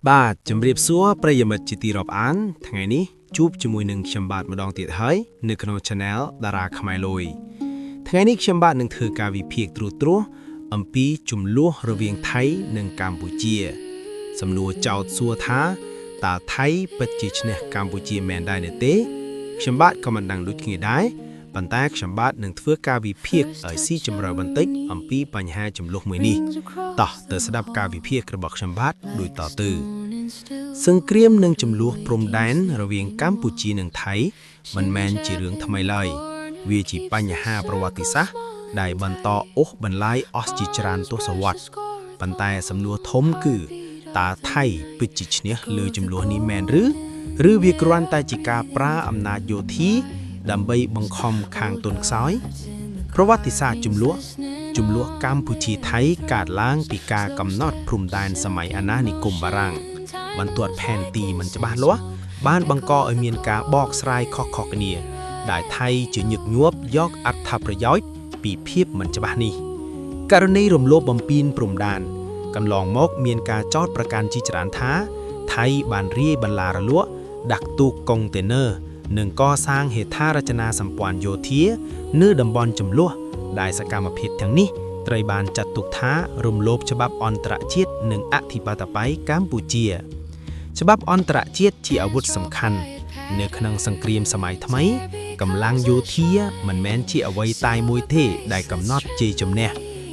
បាទជំរាបសួរប្រិយមិត្តជាទីរាប់អានថ្ងៃនេះជួបជាមួយនឹងខ្ញុំបាទម្ដងទៀតហើយនៅក្នុង Channel តារាខ្មែរលុយថ្ងៃនេះខ្ញុំបាទនឹងធ្វើការវិភាគត្រួសត្រាសអំពីចំនួនរវាងថៃនិងកម្ពុជាសំណួរចោទសួរថាតើថៃពិតជាឈ្នះកម្ពុជាមែនដែរទេខ្ញុំបាទក៏មិនដឹងដូចគ្នាដែរប៉ុន្តែខ្ញុំបាទនឹងធ្វើការវិភាគឲ្យស៊ីជម្រៅបន្តិចអំពីបញ្ហាចំនួនមួយនេះតោះទៅស្ដាប់ការវិភាគរបស់ខ្ញុំបាទដូចតទៅសង្គ្រាមនិងចំនួនព្រំដែនរវាងកម្ពុជានិងថៃមិនមែនជារឿងថ្មីឡើយវាជាបញ្ហាប្រវត្តិសាស្ត្រដែលបន្តអូសបន្លាយអស់ជាច្រើនទសវត្សរ៍ប៉ុន្តែសំណួរធំគឺតើថៃពិតជាឈ្នះលើចំនួននេះមែនឬវាគ្រាន់តែជាការប្រើអំណាចយោធាដើម្បីបង្ខំខាងទុនខ្សោយប្រវត្តិសាស្ត្រចំនួនកម្ពុជាថៃកើតឡើងពីការកំណត់ព្រំដែនសម័យអាណានិគមបារាំងបន្ទាត់ផែនទីមិនច្បាស់លាស់បានបង្កឲ្យមានការបកស្រាយខុសៗគ្នាដែលថៃជាញឹកញាប់យកអត្ថប្រយោជន៍ពីភាពមិនច្បាស់នេះករណីរំលោភបំពានព្រំដែនកន្លងមកមានការចោទប្រកាន់ជាច្រើនថាថៃបានរាយបន្លារលក់ដាក់ទូកកុងតេន័រនិងកសាងហេដ្ឋារចនាសម្ព័ន្ធយោធានៅតំបន់ចំនួនដែលសកម្មភាពទាំងនេះត្រូវបានចាត់ទុកថារំលោភច្បាប់អន្តរជាតិនិងអធិបតេយ្យកម្ពុជាច្បាប់អន្តរជាតិជាអាវុធសំខាន់នៅក្នុងសង្គ្រាមសម័យថ្មីកម្លាំងយោធាមិនមែនជាអ្វីតែមួយទេដែលកំណត់ជ័យជំនះ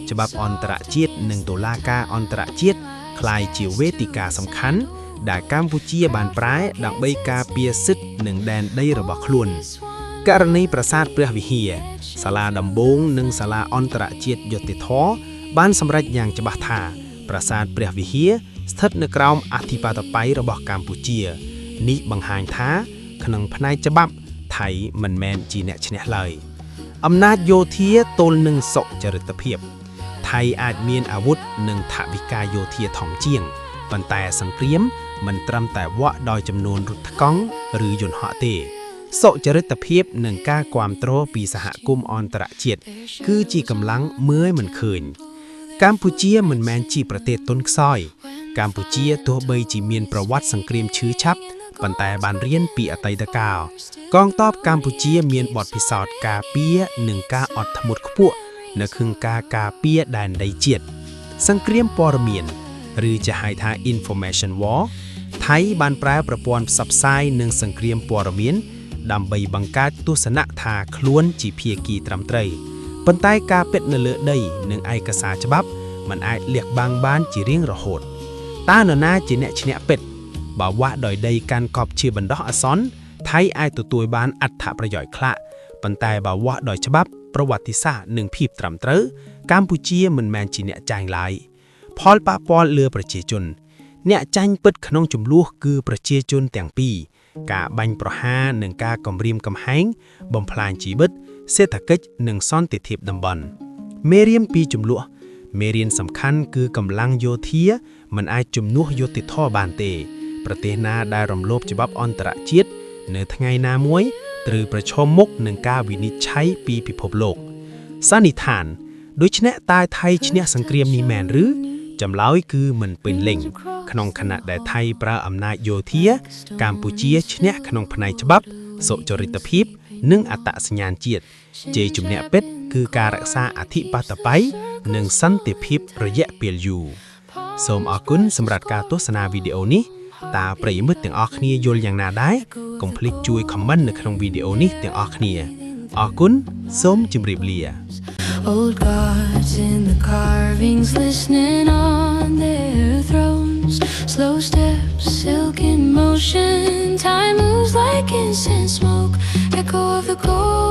ច្បាប់អន្តរជាតិនិងតុលាការអន្តរជាតិក្លាយជាវេទិកាសំខាន់ដែលកម្ពុជាបានប្រែដើម្បីការពារសិទ្ធិនិងដែនដីរបស់ខ្លួនករណីប្រាសាទព្រះវិហារសាលាដំបងនិងសាលាអន្តរជាតិយុត្តិធម៌បានសម្រេចយ៉ាងច្បាស់ថាប្រាសាទព្រះវិហារស្ថិតនៅក្រោមអធិបតេយ្យរបស់កម្ពុជានេះបង្ហាញថាក្នុងផ្នែកច្បាប់ថៃមិនមែនជាអ្នកឈ្នះឡើយអំណាចយោធាទល់នឹងសុចរិតភាពថៃអាចមានអាវុធនិងថវិកាយោធាធំជាងប៉ុន្តែសង្គ្រាមមិនត្រឹមតែវាក់ដោយចំនួនរថកង់ឬយន្តហោះទេសុចរិតភាពនិងការគាំទ្រពីសហគមន៍អន្តរជាតិគឺជាកម្លាំងមើលមិនឃើញកម្ពុជាមិនមែនជាប្រទេសទុនខ្សោយកម្ពុជាទោះបីជាមានប្រវត្តិសង្គ្រាមឈឺចាប់ប៉ុន្តែបានរៀនពីអតីតកាលកងទ័ពកម្ពុជាមានបទពិសោធន៍ការពារនិងការអត់ធ្មត់ខ្ពស់នៅក្នុងការការពារដែនដីជាតិសង្គ្រាមព័ត៌មានឬជាហៅថា Information War ថៃបានប្រើប្រព័ន្ធផ្សព្វផ្សាយនិងសង្គ្រាមព័ត៌មានដើម្បីបង្កើតទស្សនៈថាខ្លួនជាភាគីត្រឹមត្រូវប៉ុន្តែការពិតនៅលើដីនិងឯកសារច្បាប់มันអាចលះបង់បានជារៀងរហូតតើនរណាជាអ្នកឈ្នះពិតបើវាស់ដោយដីកាន់កប់ជាបណ្ដោះអាសន្នថៃអាចទទួលបានអត្ថប្រយោជន៍ខ្លះប៉ុន្តែបើវាស់ដោយច្បាប់ប្រវត្តិសាស្ត្រនិងភាពត្រឹមត្រូវកម្ពុជាមិនមែនជាអ្នកចាញ់ឡើយផលប៉ះពាល់លើប្រជាជនអ្នកចាញ់ពិតក្នុងចំនួនគឺប្រជាជនទាំងពីរការបាញ់ប្រហារនិងការគំរាមកំហែងបំផ្លាញជីវិតសេដ្ឋកិច្ចនិងសន្តិភាពតំបន់មេរៀនពីចំនួនមេរៀនសំខាន់គឺកម្លាំងយោធាមិនអាចជំនួសយុត្តិធម៌បានទេប្រទេសណាដែលរំលោភច្បាប់អន្តរជាតិនៅថ្ងៃណាមួយត្រូវប្រឈមមុខនឹងការវិនិច្ឆ័យពីពិភពលោកសន្និដ្ឋានដូច្នេះតើថៃឈ្នះសង្គ្រាមនេះមែនឬចម្លើយគឺមិនពេញលេញក្នុងខណៈដែលថៃប្រើអំណាចយោធាកម្ពុជាឈ្នះក្នុងផ្នែកច្បាប់សុចរិតភាពនិងអត្តសញ្ញាណជាតិជ័យជំនះពិតគឺការរក្សាអធិបតេយ្យនិងសន្តិភាពរយៈពេលយូរសូមអរគុណសម្រាប់ការទស្សនាវីដេអូនេះតើប្រិយមិត្តទាំងអស់គ្នាយល់យ៉ាងណាដែរកុំភ្លេចជួយ comment នៅក្នុងវីដេអូនេះទាំងអស់គ្នាអរគុណសូមជម្រាបលា Old gods in the carvings listening on their thrones slow steps silk in motion time moves like incense smoke echo of the cold